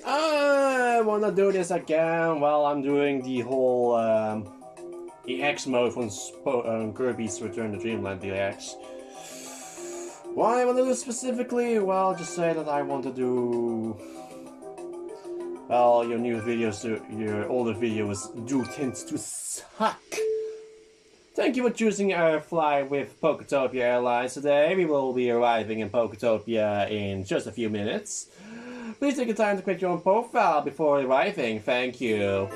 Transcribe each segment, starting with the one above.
I wanna do this again while I'm doing the whole EX mode from Kirby's Return to Dreamland DX. Why I want to do this specifically? Well, just say that I want to do... Well, your new videos, your older videos do tend to suck. Thank you for choosing our flight with Poketopia Airlines today. We will be arriving in Poketopia in just a few minutes. Please take your time to create your own profile before arriving. Thank you.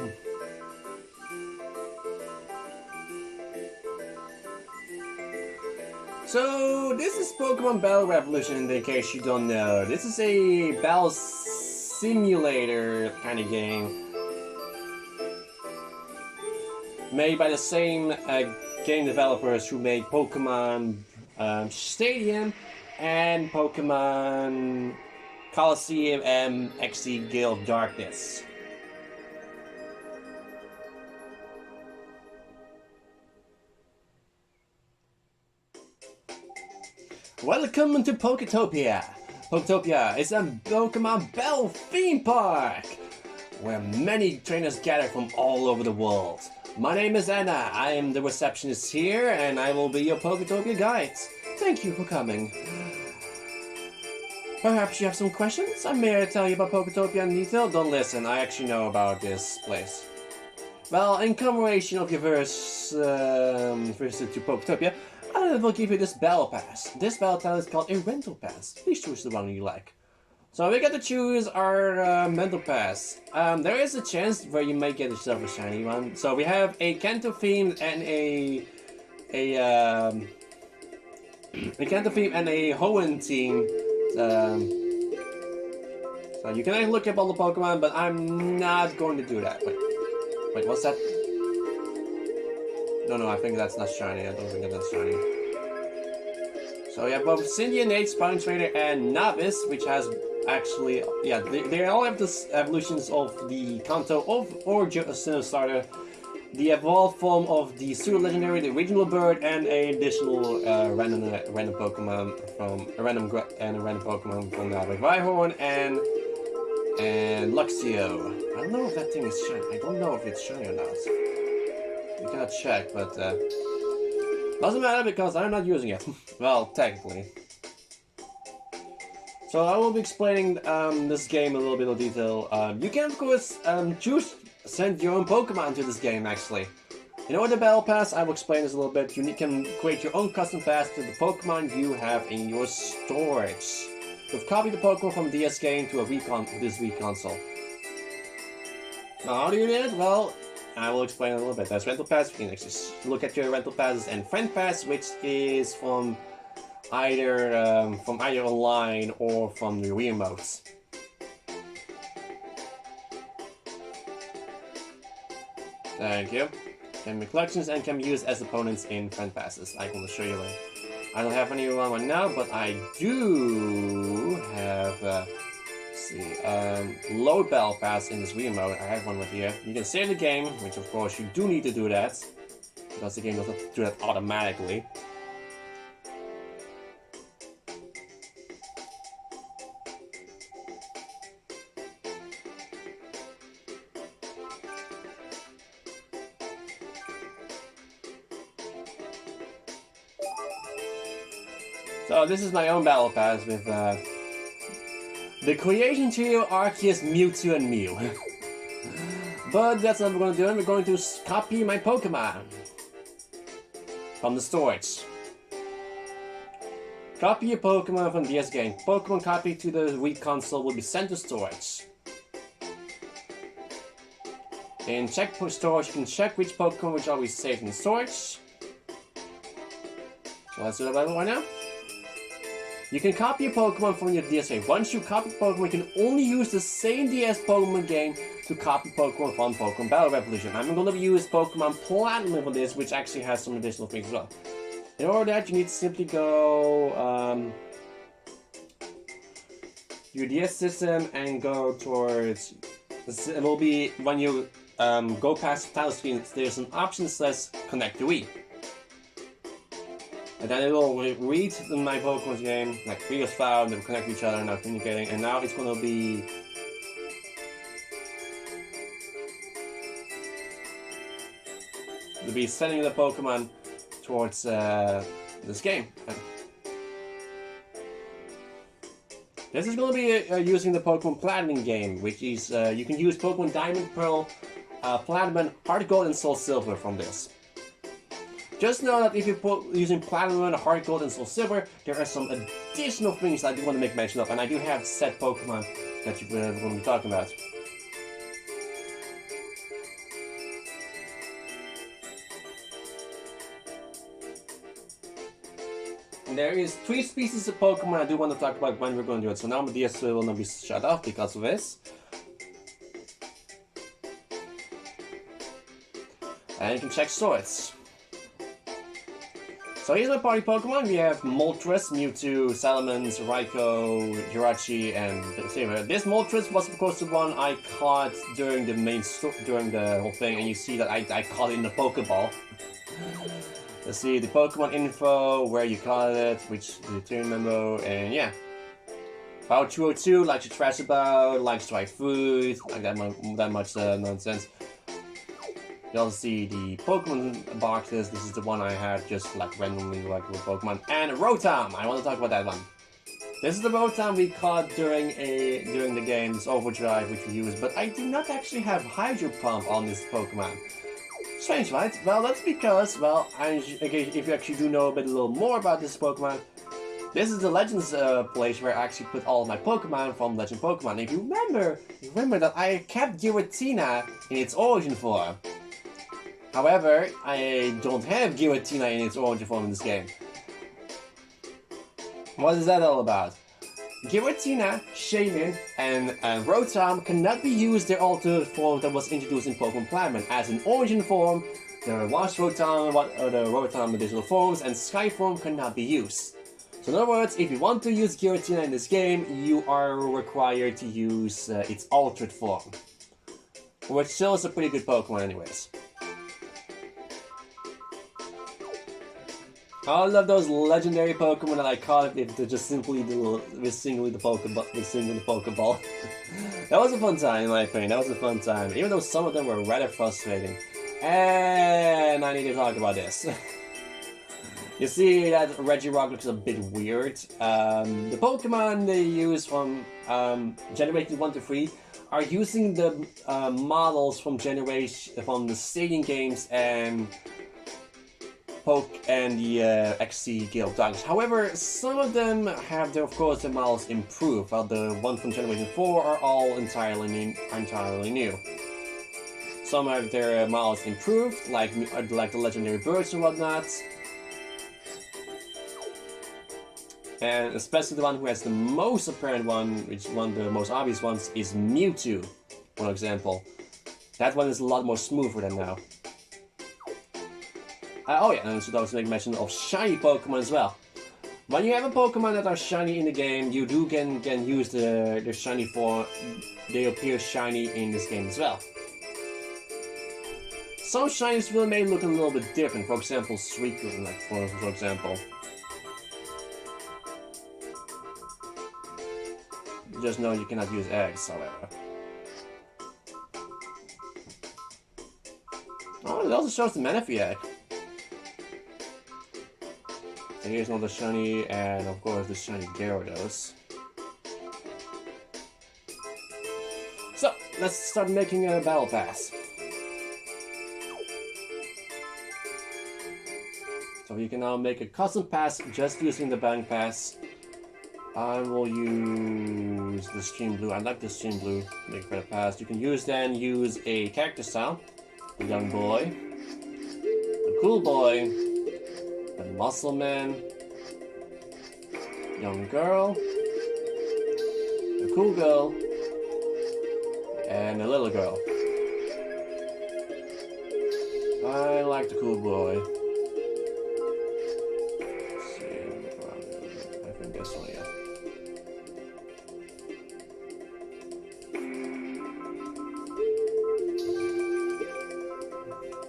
So, this is Pokemon Battle Revolution, in case you don't know. This is a battle simulator kind of game. Made by the same game developers who made Pokemon Stadium and Pokemon Colosseum and XE Gale of Darkness. Welcome to Poketopia! Poketopia is a Pokemon Battle theme park, where many trainers gather from all over the world. My name is Anna, I am the receptionist here, and I will be your Poketopia guide. Thank you for coming. Perhaps you have some questions? I may tell you about Poketopia in detail? Don't listen, I actually know about this place. Well, in commemoration of your visit to Poketopia, I will give you this Battle Pass. This Battle Pass is called a Rental Pass. Please choose the one you like. So we get to choose our Rental Pass. There is a chance where you may get yourself a shiny one. So we have a Kanto theme and a Kanto theme and a Hoenn theme. So you can look up all the Pokemon, but I'm not going to do that. Wait, what's that? No, I think that's not shiny. I don't think that's shiny. So we have both Cindy Nate, Sparring Trainer, and Novice, which has actually, yeah, they all have the evolutions of the Kanto or Sinnoh Starter, the evolved form of the Pseudo Legendary, the original bird, and an additional random Pokemon from a random Pokemon from Rhyhorn and Luxio. I don't know if that thing is shiny. I don't know if it's shiny or not. You cannot check, but doesn't matter because I'm not using it. Well, technically. So I will be explaining this game in a little bit of detail. You can of course send your own Pokemon to this game actually. In order to Battle Pass, I will explain this a little bit. You can create your own custom pass to the Pokemon you have in your storage. You've copied the Pokemon from DS game to this Wii console. Now how do you do it? Well, I will explain a little bit. There's Rental Pass. You can actually look at your Rental Passes, and Friend Pass, which is from either online or from the Wii remotes. Thank you. Can be collections and can be used as opponents in Friend Passes. I will show you later. I don't have any right now, but I do have. Load Battle Pass in this Wii mode. I have one with here. You can save the game, which of course you do need to do that, because the game doesn't do that automatically. So this is my own Battle Pass with the Creation Trio, Arceus, Mewtwo, and Mew. But that's not what we're going to do. We're going to copy my Pokemon from the storage. Copy your Pokemon from DS game. Pokemon copied to the Wii console will be sent to storage. In check storage, you can check which Pokemon which are we saved in storage. So let's do that right now. You can copy a Pokemon from your DS game. Once you copy Pokemon, you can only use the same DS Pokemon game to copy Pokemon from Pokemon Battle Revolution. I'm going to use Pokemon Platinum for this, which actually has some additional things as well. In order that, you need to simply go your DS system and go towards. It will be when you go past the title screen. There's an option that says Connect to Wii. And then it will read my Pokemon's game, like previous file, and they will connect to each other and now communicating. And now it's going to be to be sending the Pokemon towards this game. This is going to be using the Pokemon Platinum game, which is you can use Pokemon Diamond, Pearl, Platinum, Heart Gold, and Soul Silver from this. Just know that if you're using Platinum, Heart Gold, and Soul Silver, there are some additional things I do want to make mention of, and I do have set Pokemon that you're going to be talking about. There is 3 species of Pokemon I do want to talk about when we're going to do it. So now my DS will not be shut off because of this. And you can check swords. So here's my party Pokemon. We have Moltres, Mewtwo, Salamence, Raikou, Jirachi, and Saber. This Moltres was of course the one I caught during the main during the whole thing, and you see that I caught it in the Pokeball. Let's see the Pokemon info, where you caught it, which the turn memo, and yeah. Power 202, likes to trash about, likes to try food, like that much nonsense. You also see the Pokemon boxes. This is the one I had just like randomly like with Pokemon. And Rotom, I want to talk about that one. This is the Rotom we caught during the game's Overdrive, which we used, but I do not actually have Hydro Pump on this Pokemon. Strange, right? Well, that's because, well, if you actually do know a little more about this Pokemon, this is the Legends place where I actually put all of my Pokemon from Legend Pokemon. If you remember that I kept Giratina in its origin form. However, I don't have Giratina in its origin form in this game. What is that all about? Giratina, Shaymin, and Rotom cannot be used their altered form that was introduced in Pokemon Platinum. As an origin form, there was Rotom, the Rotom additional forms, and Sky form cannot be used. So in other words, if you want to use Giratina in this game, you are required to use its altered form. Which still is a pretty good Pokemon anyways. I love those legendary Pokemon that I caught if they're just simply with singly the Pokeball. That was a fun time in my opinion, that was a fun time. Even though some of them were rather frustrating. And I need to talk about this. You see that Regirock looks a bit weird. The Pokemon they use from Generation 1 to 3 are using the models from the Stadium games and the XC Guild Dogs. However, some of them have, of course, their models improved, while the ones from Generation 4 are all entirely new. Some have their models improved, like the legendary birds and whatnot. And especially the one who has the most apparent one, which is one of the most obvious ones, is Mewtwo, for example. That one is a lot more smoother than now. Oh yeah, and I should also make mention of shiny Pokemon as well. When you have a Pokemon that are shiny in the game, you can use the shiny form. They appear shiny in this game as well. Some shinies may look a little bit different. For example, Suicune, like for example. Just know you cannot use eggs, however. Oh, it also shows the Manaphy egg. So here's another shiny, and of course the shiny Gyarados. So, let's start making a battle pass. So you can now make a custom pass just using the bank pass. I will use the Stream Blue. I like the Stream Blue to make a better pass. You can use a character style. The young boy, the cool boy, the muscle man, young girl, the cool girl, and the little girl. I like the cool boy. Let's see, I think this one, yeah.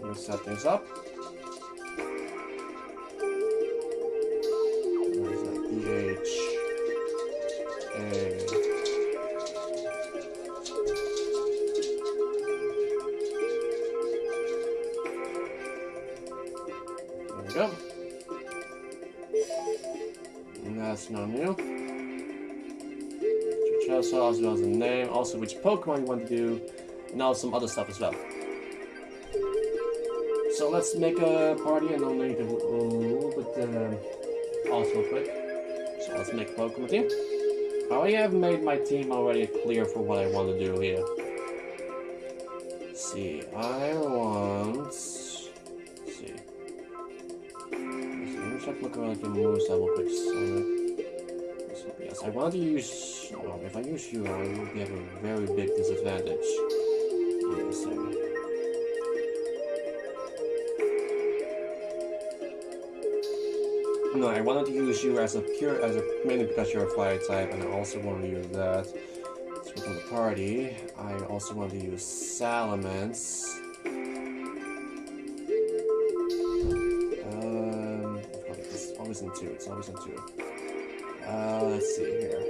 Let's set things up. There's that DH. A. go. And that's not new. Also, as well as the name, also which Pokemon you want to do, and now some other stuff as well. So let's make a party, and I'll make it a little bit pause real quick. So let's make a Pokemon team. I have made my team already clear for what I want to do here. Let's see, I want. Let's see. Let me check look around the moves real quick. So, yes, I want to use. Oh, if I use you, I will have a very big disadvantage. Yes, no, I wanted to use you as mainly because you're a fire type, and I also want to use that. Switching the party, I also want to use Salamence. It's always in two. It's always in two. Let's see here.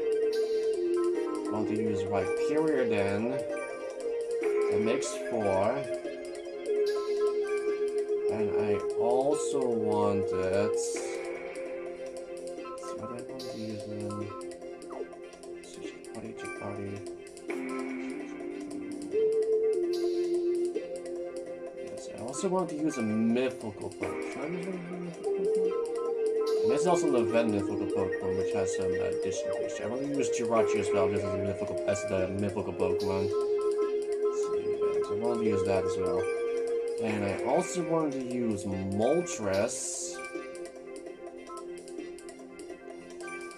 I want to use Rhyperior then. That makes 4. And I also wanted. Let's see what I want to use then. Party. Yes, I also want to use a mythical Pokemon. And there's also the Ven mythical Pokemon, which has some additional features. I want to use Jirachi as well, just as the mythical Pokemon. So I want to use that as well. And I also want to use Moltres.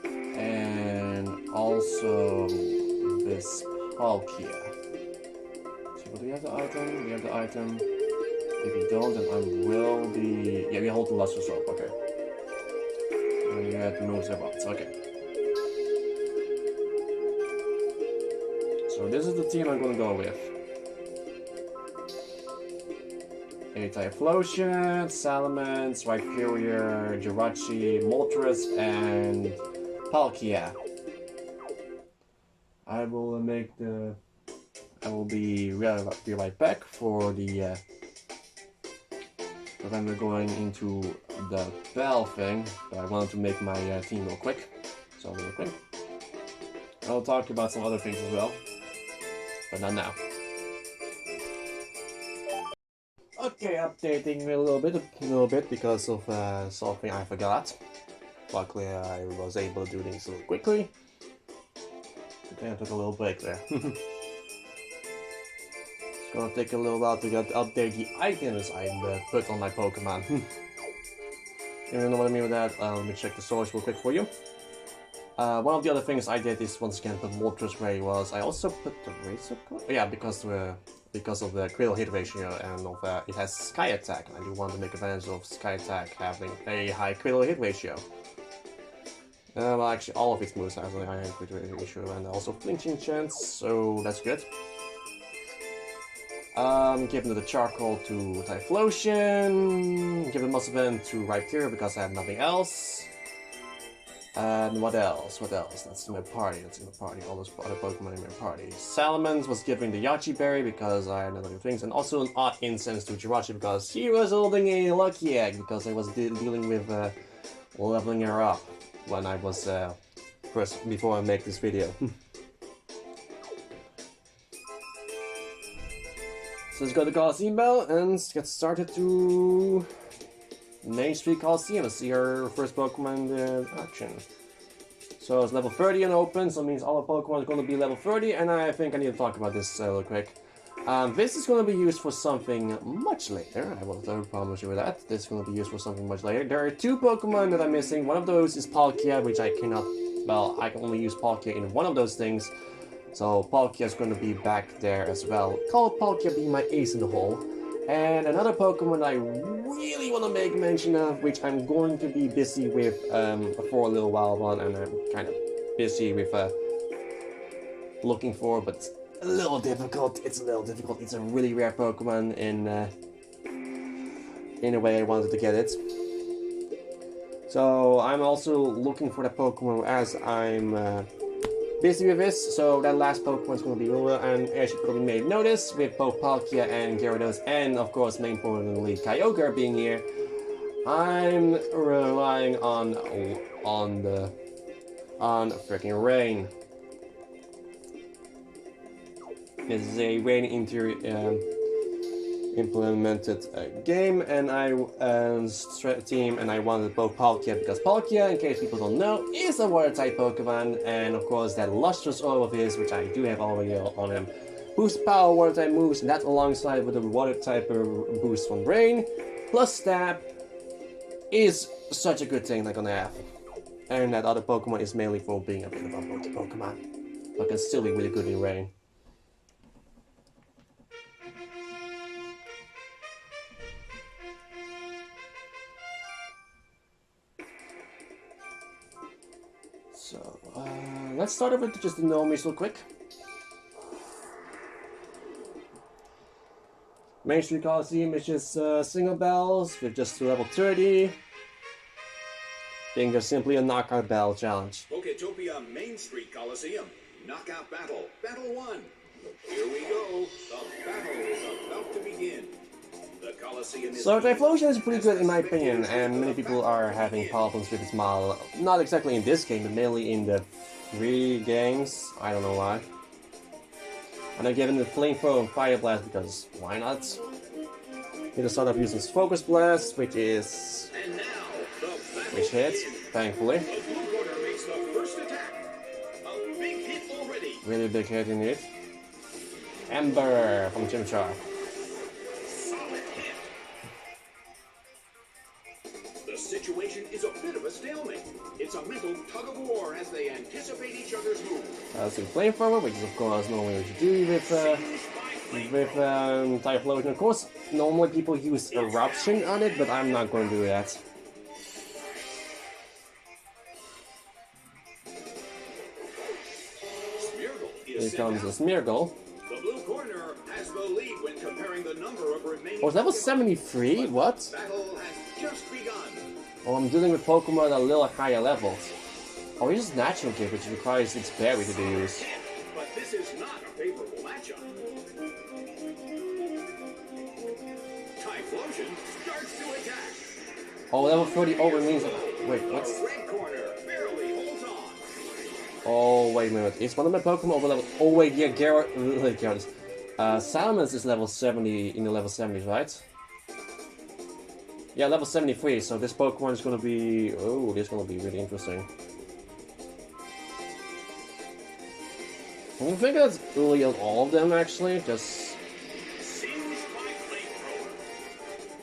And also this Palkia. So do we have the item? We have the item. If you don't, then I will be... Yeah, we hold the Luster Sword, okay. And you have to move the bots, okay. So this is the team I'm gonna go with. Typhlosion, Salamence, Rhyperior, Jirachi, Moltres, and Palkia. I will be right back for the but then we're going into the bell thing, but I wanted to make my team real quick. So real quick. I'll talk about some other things as well, but not now. Okay, updating a little bit because of something I forgot. Luckily, I was able to do things a little quickly. Okay, I took a little break there. It's gonna take a little while to update the items I put on my Pokemon. You know what I mean with that? Let me check the source real quick for you. One of the other things I did is once again put Moltres where he was. I also put the Razor Cut? Yeah, because of the critical hit ratio and of it has Sky Attack. I do want to make advantage of Sky Attack having a high critical hit ratio. Well, actually, all of its moves have a high critical hit ratio and also flinching chance, so that's good. Giving the Charcoal to Typhlosion, giving Muscle Bend to Rhyperior because I have nothing else. And what else? That's in my party. All those other Pokemon in my party. Salamence was giving the Yachi Berry because I had other things, and also an Odd Incense to Jirachi because he was holding a Lucky Egg because I was dealing with leveling her up when I was before I make this video. So let's go to Coliseum Bell and get started to Main Street Coliseum and see our first Pokemon in action. So it's level 30 and open, so it means all the Pokemon are going to be level 30, and I think I need to talk about this real quick. This is going to be used for something much later, I will promise you that. This is going to be used for something much later. There are 2 Pokemon that I'm missing. One of those is Palkia, which I cannot, well, I can only use Palkia in one of those things. So Palkia is going to be back there as well. Call Palkia being my ace in the hole. And another Pokemon I really want to make mention of, which I'm going to be busy with for a little while on, and I'm kind of busy with looking for, but it's a little difficult. It's a really rare Pokemon in a way I wanted to get it. So I'm also looking for the Pokemon as I'm busy with this, so that last Pokemon is going to be Lula, and as you probably may notice, with both Palkia and Gyarados, and of course, main importantly, Kyogre being here, I'm relying on freaking rain. This is a rain implemented game, and team, and I wanted both Palkia because Palkia, in case people don't know, is a water type Pokemon, and of course that lustrous orb of his, which I do have already on him, boosts power water type moves, and that alongside with the water type boost from Rain, plus Stab, is such a good thing they're gonna have. And that other Pokemon is mainly for being a bit of a water Pokemon, but can still be really good in Rain. So, let's start off with just the normies real quick. Main Street Coliseum is just single bells with just level 30. Being just simply a knockout battle challenge. Poketopia Main Street Coliseum. Knockout battle. Battle 1. Here we go. The battle is about to begin. The Coliseum is... So Typhlosion is pretty good in my opinion, and many people are having problems with its model. Not exactly in this game, but mainly in the 3 games. I don't know why. And I'm giving the Flamethrower and Fire Blast because why not? He just start off using Focus Blast, which is... And now, which hits, thankfully. the blue corner makes the first attack. A big hit already. Really big hit indeed. Ember from Chimchar. Solid hit. The situation is a bit of a stalemate. It's a mental tug of war as they anticipate each other's moves. Let's do Flamethrower, which is of course normally what you do with Typhlosion. Of course, normally people use Eruption on it, but I'm not going to do that. Here comes the Smeargle. The blue corner has the lead when comparing the number of remaining... Oh, level 73? What? Battle has just begun. Oh, I'm dealing with Pokemon at a little higher levels. Oh, he's Natural Gift, which requires its berry to be used. But this is not a favorable matchup. Typhlosion starts to attack. Oh, level 30 over means... Wait, what's... The red corner barely holds on. Oh, wait a minute. Is one of my Pokemon over level... Oh, wait, yeah, Garrett... Salamence is level 70 in the level 70s, right? Yeah, level 73, so this Pokemon is gonna be... Oh, this is gonna be really interesting. I think that's really all of them, actually. Just... Singed by Flamethrower.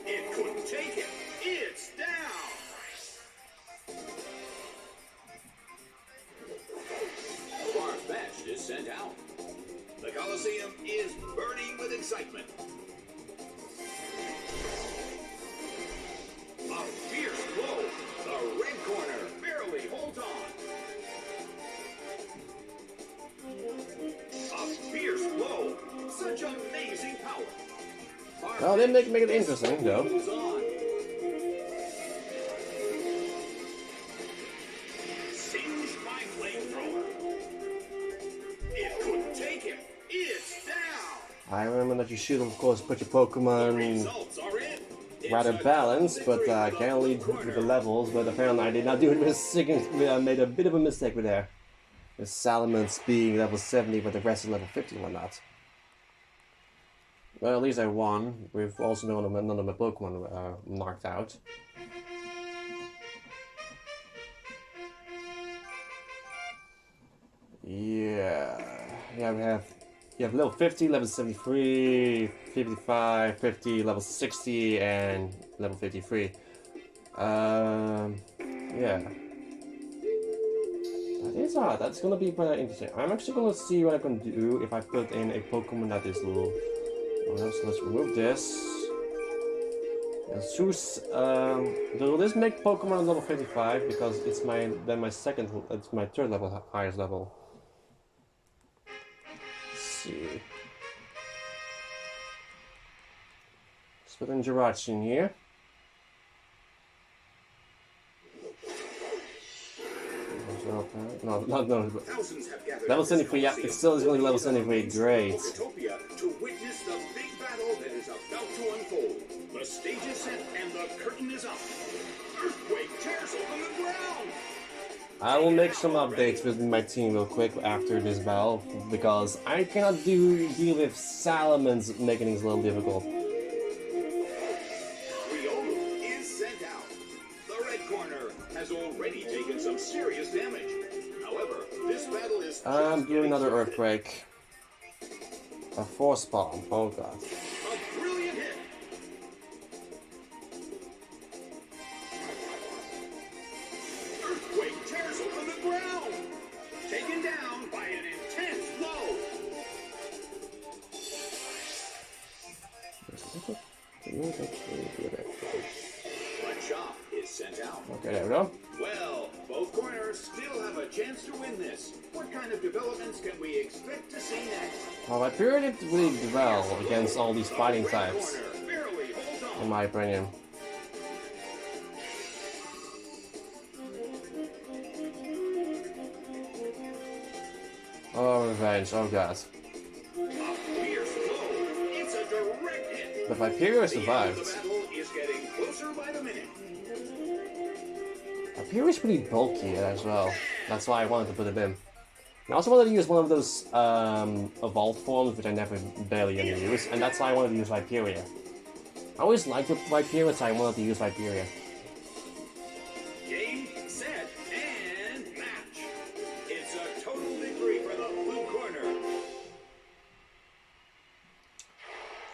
It couldn't take it. It's down. Far-fetched is sent out. The Coliseum is burning with excitement. A fierce blow. The red corner barely holds on. A fierce blow. Such amazing power. Oh, they make it interesting, though. Holds on. Singed by Flamethrower. It couldn't take it. It's down. I remember that you should, of course, put your Pokemon Results are in. rather balanced, but I can't lead with the levels, but apparently I did not do it with a second. I made a bit of a mistake with there. With Salamence being level 70, but the rest is level 50 and whatnot. Well, at least I won. We've also none of my Pokemon knocked out. Yeah, we have level 50, level 73, 55, 50, level 60, and level 53. Yeah. That's gonna be quite interesting. I'm actually gonna see what I can do if I put in a Pokemon that is little. So let's remove this. Let's choose. Will this make Pokemon level 55 because it's my third level, highest level. Let's see. Let's put in Jirachi in here. No. Level 73, yeah, it still is going to be level 73, great. To witness the big battle that is about to unfold. The stage is set and the curtain is up. Earthquake tears open the ground. I will make some updates with my team real quick after this battle, because I cannot deal with Salamence making things a little difficult. Ryomu is sent out. The red corner has already taken some serious damage. However, this battle is I'm doing another Earthquake. A Force Palm, oh god. a brilliant hit. Earthquake tears open the ground. Taken down by an intense blow. One shot is sent out. Okay, there we go. Well, both corners still have a chance to win this. What kind of developments can we expect to see next? Well, my period did really well against all these fighting Red types, corner barely holds on. in my opinion. Oh, revenge, oh god. A fierce blow. It's a direct hit. But Hyperior The end of survived. the battle is getting closer by the minute. Hyperior is pretty bulky as well. That's why I wanted to put it in. I also wanted to use one of those evolved forms, which I never barely ever use, and that's why I wanted to use Hyperior. I always liked Hyperior, so I wanted to use Hyperior. Game, set, and match. It's a total victory for the blue corner.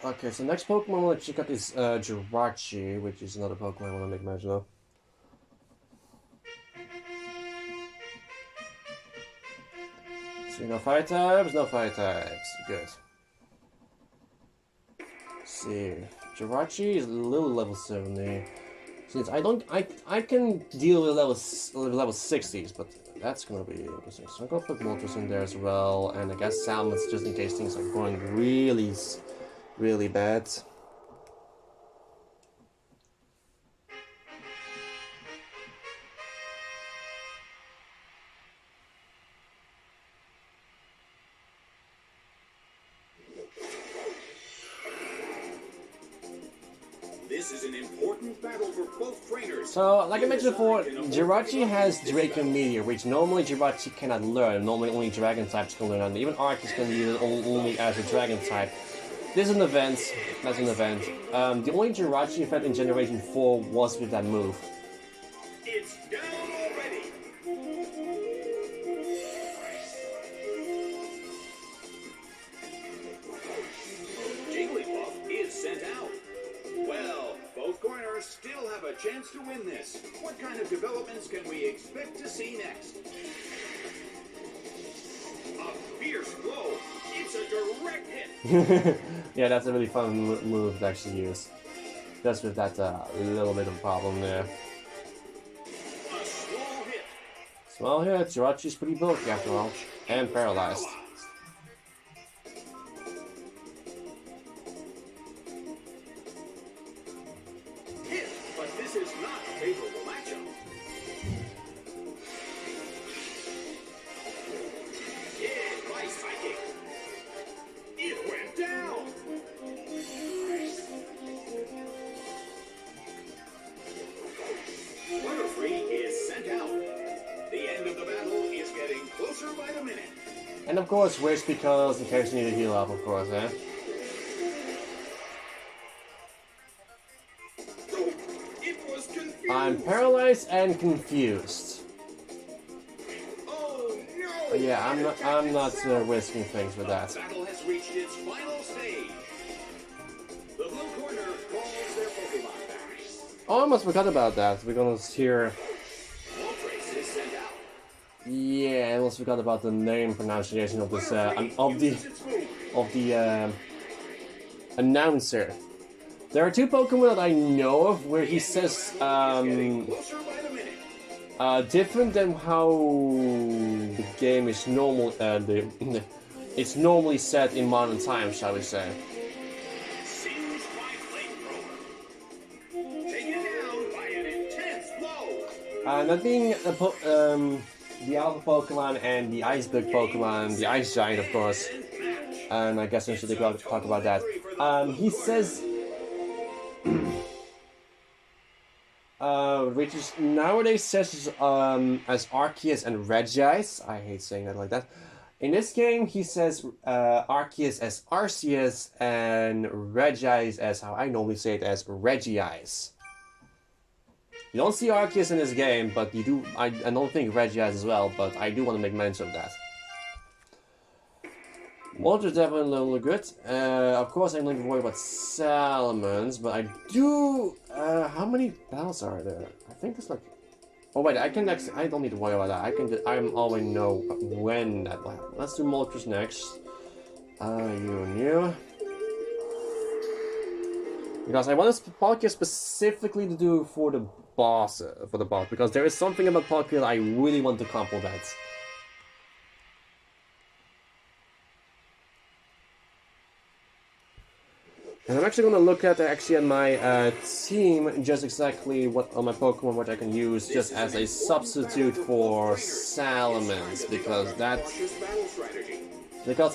Okay, so next Pokemon I want to check out is Jirachi, which is another Pokemon I want to make mention of. So no fire types, no fire types. Good. Let's see. Jirachi is a little level 70. Since I can deal with level 60s, but that's gonna be interesting. So I'm gonna put Moltres in there as well, and I guess Salamence just in case things are going really bad. This is an important battle for both trainers. So, like I mentioned before, Jirachi has Draco Meteor, which normally Jirachi cannot learn. Normally only Dragon types can learn, and even Arceus can use it only as a Dragon type. This is an event. That's an event. The only Jirachi event in Generation 4 was with that move. It's down already. Jigglypuff is sent out. Well, both corners still have a chance to win this. What kind of developments can we expect to see next? A fierce blow. It's a direct hit. Yeah, that's a really fun move to actually use. Just with that little bit of problem there. A small hit. Small hit, Jirachi's pretty bulky after all, and paralyzed. Hit, but this is not a favorable matchup. Hit by Psychic. It went down. Butterfree is sent out. The end of the battle is getting closer by the minute. And of course, Wish because the characters need to heal up, of course, eh? It was confused. I'm paralyzed and confused. Oh no! But yeah, I'm not risking things with that. The battle has reached its final stage. The blue corner calls their Pokemon back. Oh, I almost forgot about that. We're gonna hear. Moltres is sent out. Yeah, I almost forgot about the name pronunciation of this of the announcer. There are two Pokemon that I know of where he says Getting closer by the minute. different than how the game is normal. It's normally set in modern times, shall we say? Singed by Flamethrower. Taken down by an intense blow. That being the Alpha Pokemon and the Iceberg Pokemon, the Ice Giant, of course. And I guess I should talk about that. He says which is nowadays says as Arceus and Regice. I hate saying that like that. In this game, he says Arceus as Arceus and Regice as how I normally say it as Regice. You don't see Arceus in this game, but you do. I don't think Regice as well, but I do want to make mention of that. Moltres definitely look good. Of course, I'm not worried about Salamence, but I do. How many battles are there? I think there's like. Oh wait, I can actually. I don't need to worry about that. I can. I always know when that will happen. Let's do Moltres next. You and you. Because I want this podcast specifically to do for the boss, because there is something about Palkia I really want to compliment. And I'm actually going to look at my team, just exactly what on my Pokemon what I can use just as a substitute for Salamence, because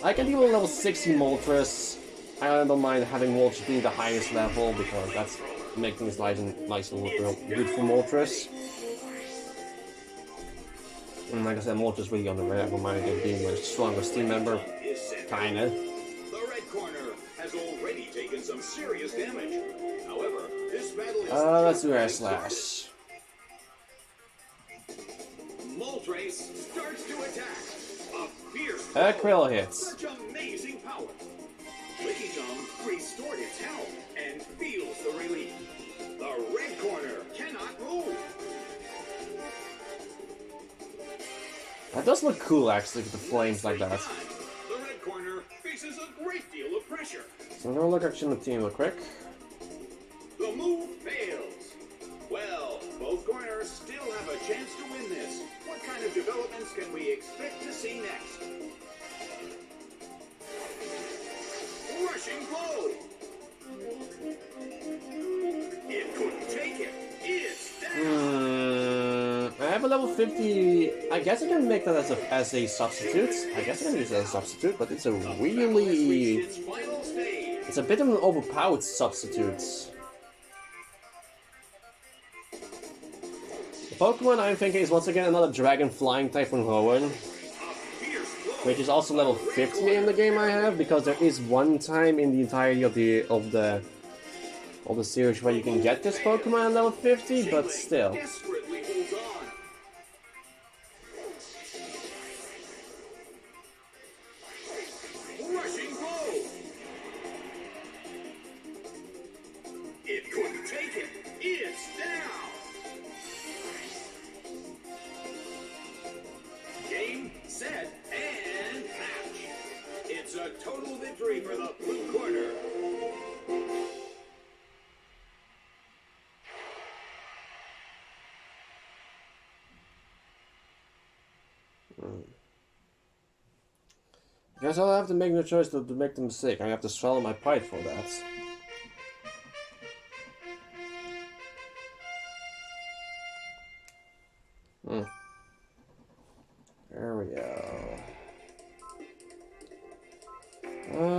I can deal with level 60 Moltres. I don't mind having Moltres being the highest level because that's making things nice and real good for Moltres. And like I said, Moltres really on the red. I don't mind it being a strongest team member, kinda. Has already taken some serious damage. However, this battle is let's do Air Slash. Moltres starts to attack. A fierce Krill hits. Such amazing power. Poketopia restored its health and feels the relief. The red corner cannot move. That does look cool actually with the flames like that. The red corner faces a great deal of pressure. So I'm gonna look actually at the team real quick. The move fails. Well, both corners still have a chance to win this. What kind of developments can we expect to see next? Rushing blow. It couldn't take it. It's down. I have a level 50. I guess I can make that as a substitute. I guess I can use it as a substitute, but it's a really. It's a bit of an overpowered substitute. The Pokemon I'm thinking is once again another Dragon Flying type from Rowan, which is also level 50 in the game I have, because there is one time in the entirety of the series where you can get this Pokemon at level 50, but still. It couldn't take it. It's down. Game, set, and match. It's a total victory for the blue corner. I guess I'll have to make the choice to make the mistake. I have to swallow my pride for that. There we go.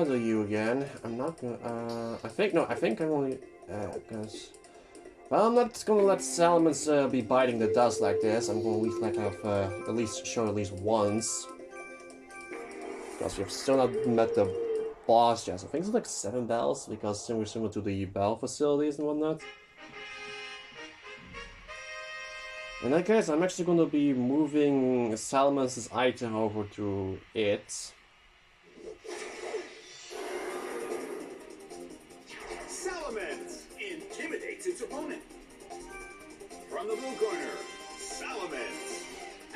Do you again? I'm not gonna. I think I'm only. Because. Well, I'm not gonna let Salamence be biting the dust like this. I'm gonna at least have at least show at least once. Because we have still not met the boss yet. I think it's like 7 battles because we're similar to the battle facilities and whatnot. In that case, I'm actually going to be moving Salamence's item over to it. Salamence intimidates its opponent. From the blue corner, Salamence.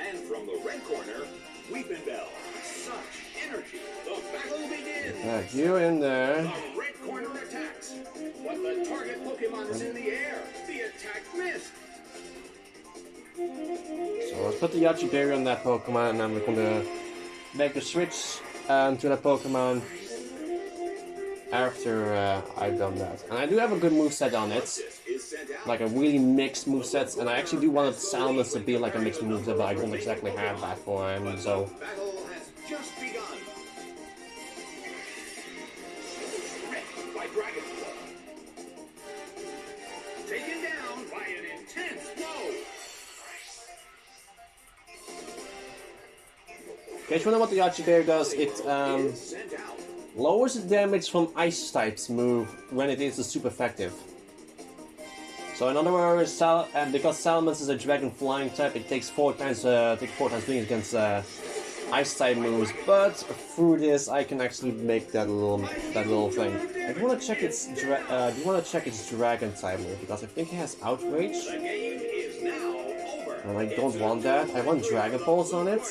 And from the red corner, Weepinbell. Such energy. The battle begins. Got you in there. The red corner attacks. But the target Pokemon is in the air. The attack missed. So let's put the Yachi Berry on that Pokemon, and then we're gonna make the switch to that Pokemon after I've done that. And I do have a good moveset on it, like a really mixed moveset, and I actually do want Salamence to be like a mixed moveset, but I don't exactly have that for him, so. Battle has just begun. By Dragon Claw. Taken down by an intense blow. case you wonder what the Yachi Bear does, it Sent out. lowers the damage from Ice types move when it is super effective. So in other words, because Salamence is a dragon flying type, it takes 4 times swing against Ice type moves. But through this, I can actually make that little thing. I do want to check its dragon type move because I think it has Outrage, The game is now over. and I don't want that. I want Dragon Pulse on it.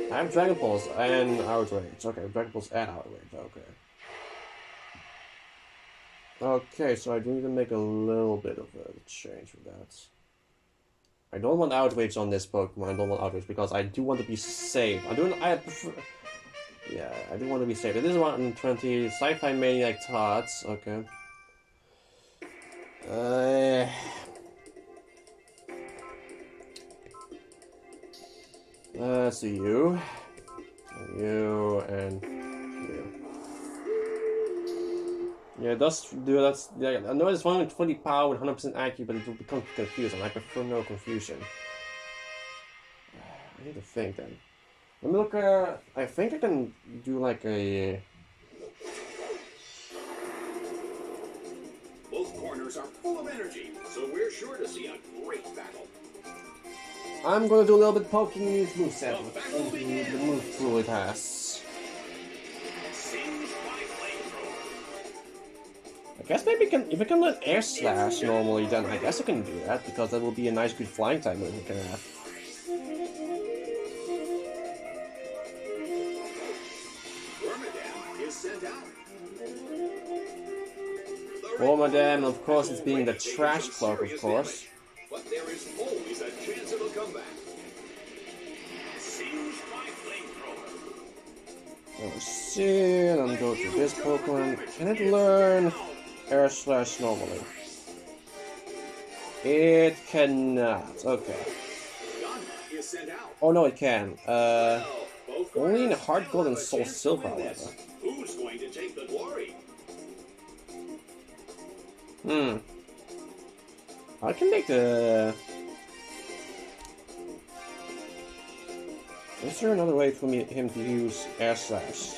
I have Dragon Pulse and Outrage. Okay, Dragon Pulse and Outrage. Okay. Okay, so I do need to make a little bit of a change with that. I don't want Outrage on this Pokemon. I don't want Outrage because I do want to be safe. I prefer. Yeah, I do want to be safe. It is 120. Sci-Fi Maniac Tots. Okay. Let's see you. You and you. Yeah, it does do that. Yeah, I know it's 120 power and 100% accurate, but it will become confusing. I prefer no confusion. I need to think then. Let me look. I think I can do like a. Both corners are full of energy, so we're sure to see a great battle. I'm gonna do a little bit poking these moveset into the move pool it has. Singed by flamethrower. I guess maybe if I can learn Air Slash normally, then I guess I can do that because that will be a nice good flying type move we can have. Wormadam is sent out. Wormadam, of course, it's being the Trash Cloak, of course. But there is always a chance it'll come back. Singed by flamethrower. Let's see, and I'm going to this Pokemon. Can it learn Air Slash normally? It cannot. Okay. Ganma is sent out. Oh no, it can. Both Only in corners Heart Gold and still Soul have a chance to Silver, win however. this. Who's going to take the glory? I can make the. Is there another way for him to use Air Slash?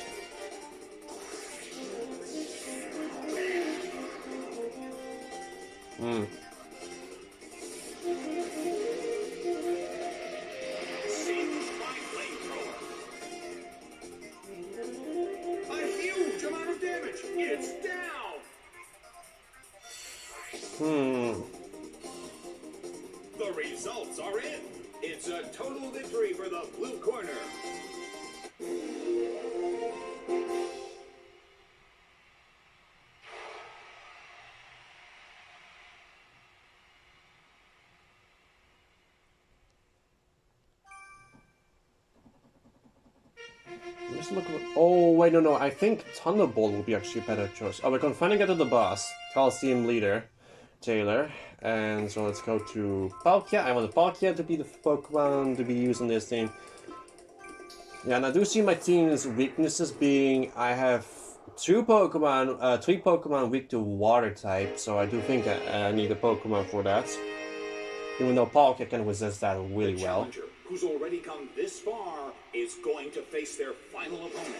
Singed by flamethrower. A huge amount of damage. It's down. The results are in. It's a total victory for the blue corner. Let's look. Oh wait, no. I think Thunderbolt will be actually a better choice. Oh, we can finally get to the boss, Coliseum leader, Taylor. And so let's go to Palkia. I want Palkia to be the Pokemon to be used on this thing. Yeah, and I do see my team's weaknesses being I have three Pokemon weak to Water type, so I do think I need a Pokemon for that. Even though Palkia can resist that really The well. challenger, who's already come this far, is going to face their final opponent.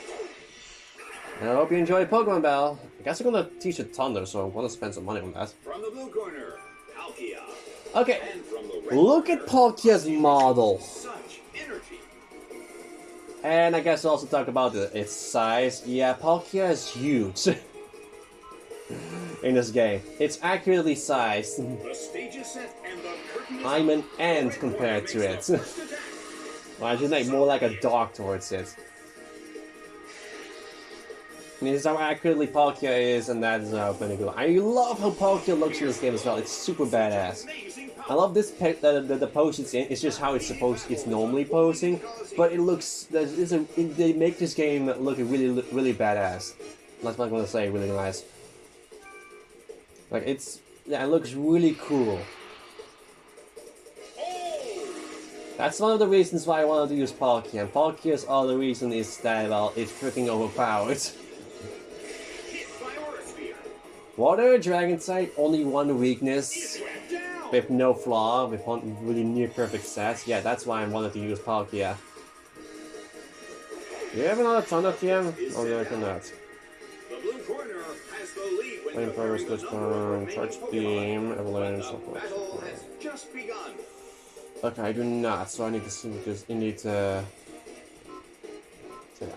I hope you enjoy Pokemon Battle. I guess I'm gonna teach it Thunder, so I'm gonna spend some money on that. From the blue corner, Palkia. Okay, And from the red look at corner, Palkia's model. such energy. And I guess also talk about its size. Yeah, Palkia is huge in this game. It's accurately sized. The stage is set and the curtain is I'm an up. ant Red compared corner to makes it. the first attack. Well, I should like more like a dog towards it. This is how accurately Palkia is, and that is how pretty cool. I love how Palkia looks in this game as well. It's super badass. Amazing I power. love this the pose it's in. It's just how it's normally posing, but it looks. They make this game look really badass. That's what I'm gonna say. Really nice. Like it looks really cool. That's one of the reasons why I wanted to use Palkia. And Palkia's other reason is that, well, it's freaking overpowered. Hit by Aura Sphere. Water, Dragon type, only one weakness, It went down. with no flaw, with one really near perfect stats. Yeah, that's why I wanted to use Palkia. Do you have another Thunder TM? is Oh, no, I sent out. cannot. The blue corner has the lead when Flame Power, comparing the Switch number of Burn, remaining Charge Pokemon. Beam, But Avalanche, the support. battle has just begun. Okay, I do not, so I need to see because you need to.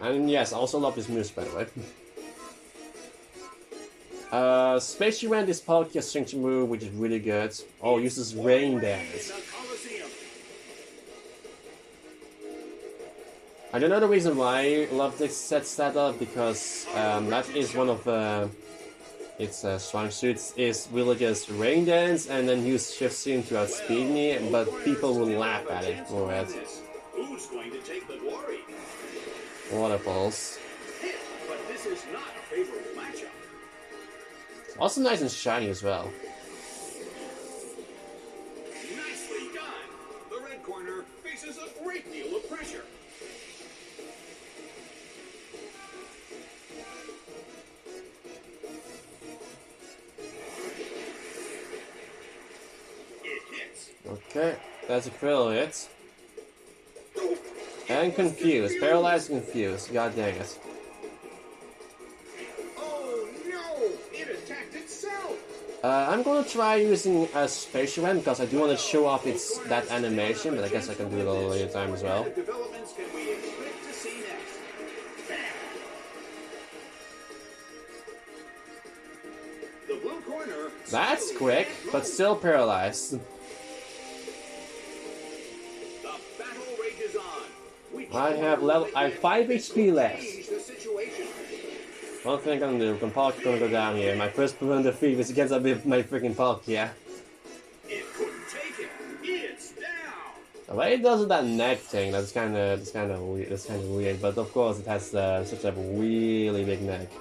And yes, I also love this moves by the way. Space Event is Palkia signature move, which is really good. Oh, uses Rain Dance. In the Coliseum. I don't know the reason why I love this set setup because that is one of its strong suits is really just Rain Dance and then use Shift Stream to outspeed me, but people will laugh at it for it. Who's going to take the glory? Waterfalls. Hit, but this is not a favorable matchup. Also nice and shiny as well. Nicely done. The red corner faces a great deal of pressure. It hits. Okay, that's a critical hit. And confused. Paralyzed and confused. God dang it. Oh no! It attacked itself. I'm gonna try using a spatial event because I do want to show off that animation, but I guess I can do it a little later time as well. What developments can we expect to see next? Bam! The blue corner. That's quick, but still paralyzed. The battle rages on. We I have 5 HP left. change the situation. One thing I'm gonna do, when Palkia gonna go down here. My first prevent defeat is against my freaking Palkia. It couldn't take it. It's down. The way it does with that neck thing, that's kind of weird. That's kind of weird, but of course it has such a really big neck.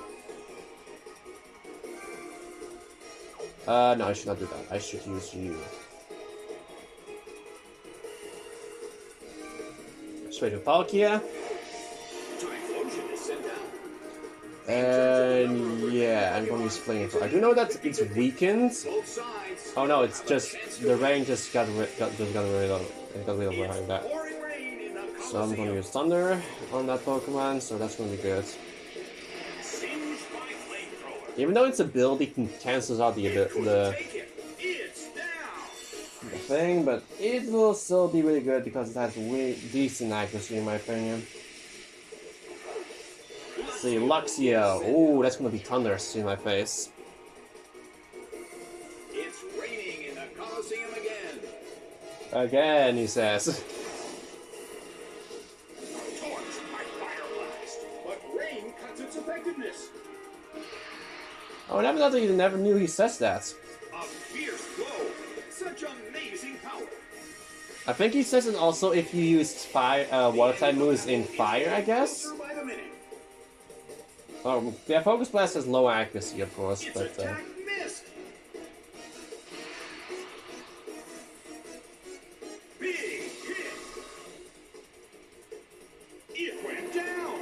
No, I should not do that. I should use you. Straight to Palkia. Typhlosion is sent out. And yeah, I'm gonna use Flame. I do know that it's weakened. Both sides. Oh no, it's just the rain just got rid of behind that. Pouring rain in the So I'm gonna Coliseum. use Thunder on that Pokemon, so that's gonna be good. Singed by flamethrower. Even though its ability cancels out the Couldn't take it. It's down. thing, but it will still be really good because it has way decent accuracy in my opinion. Let's see, Luxio. Oh, that's gonna be thunderous in my face. It's raining in the Coliseum again. Again, he says. Torch by fire blast. But rain cuts its effectiveness. Oh, I never knew he says that. A fierce blow. Such amazing power. I think he says it also if you use water type moves in fire, I guess. Closer by the minute. Oh, yeah, Focus Blast has low accuracy, of course, Its but attack missed. Big hit. It went down.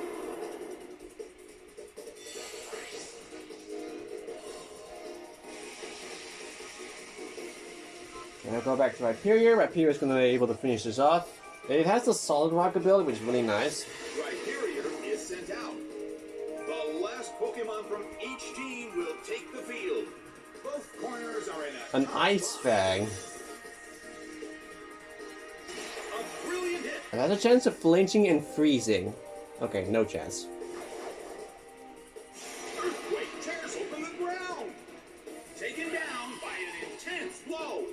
can I go back to Rhyperior? Rhyperior is going to be able to finish this off. It has the Solid Rock ability, which is really nice. Rhyperior is sent out. The last Pokemon from each team will take the field. Both corners are in a An Ice Fang. brilliant hit. It has a chance of flinching and freezing. Okay, no chance. Earthquake tears open the ground. Taken down by an intense blow.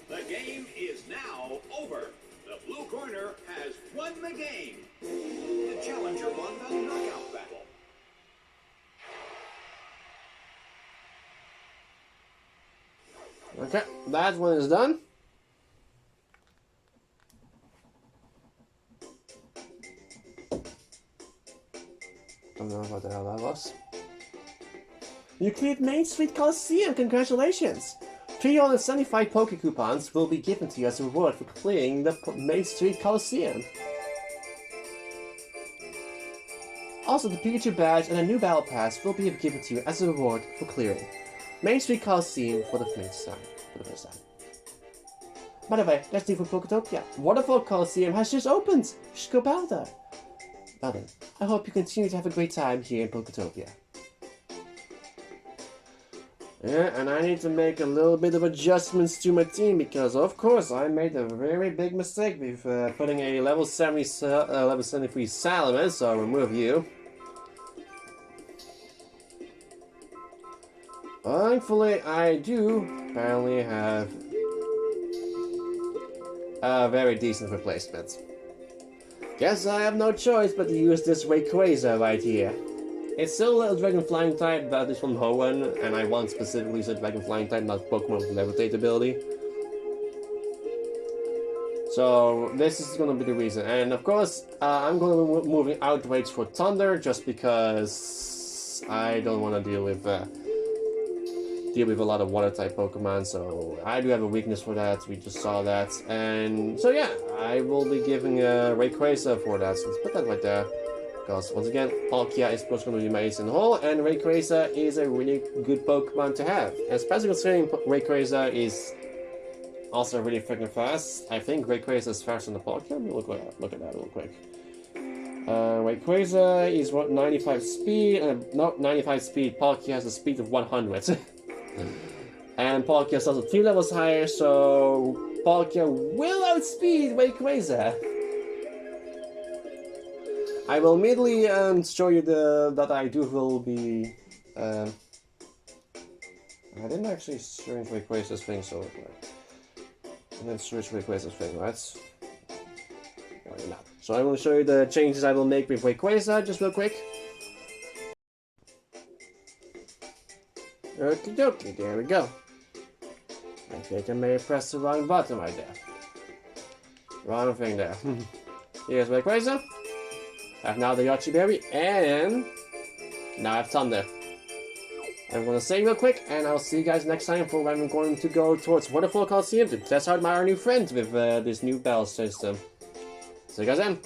The game is now over. The blue corner has won the game. The challenger won the knockout battle. Okay, that one is done. Don't know what the hell that was. You cleared Main Street Coliseum, congratulations! 375 Poke Coupons will be given to you as a reward for clearing the Main Street Coliseum. Also, the Pikachu badge and a new Battle Pass will be given to you as a reward for clearing Main Street Coliseum for the first time. By the way, let's leave for Poketopia. Waterfall Coliseum has just opened. You should go bow there. Well then, I hope you continue to have a great time here in Poketopia. Yeah, and I need to make a little bit of adjustments to my team because, of course, I made a very big mistake with putting a level 73 Salamence, so I'll remove you. Thankfully, I do apparently have a very decent replacement. Guess I have no choice but to use this Rayquaza right here. It's still a Dragon Flying type, but it's from Hoenn, and I want specifically a Dragon Flying type, not Pokemon with Levitate ability. So this is gonna be the reason, and of course I'm gonna be moving Outrage for Thunder just because I don't want to deal with a lot of Water type Pokemon. So I do have a weakness for that. We just saw that, and so yeah, I will be giving Rayquaza for that. So let's put that right there. Because once again, Palkia is supposed to be my ace in the hole, and Rayquaza is a really good Pokemon to have. And especially considering Rayquaza is also really freaking fast. I think Rayquaza is faster than the Palkia. Let me look at that real quick. Rayquaza is what, 95 speed, and not 95 speed. Palkia has a speed of 100. And Palkia is also 3 levels higher, so Palkia will outspeed Rayquaza. I will immediately show you that I will be. I didn't actually switch Rayquaza's thing, so I'm gonna switch Rayquaza's thing, right? No, not. So I will show you the changes I will make with Rayquaza just real quick. Okie dokie, there we go. I think I may have pressed the wrong button right there. Wrong thing there. Here's Rayquaza. I have now the Yachi Berry, and now I have Thunder. I'm going to say real quick, and I'll see you guys next time for when I'm going to go towards Waterfall Coliseum to test out our new friends with this new bell system. See you guys then.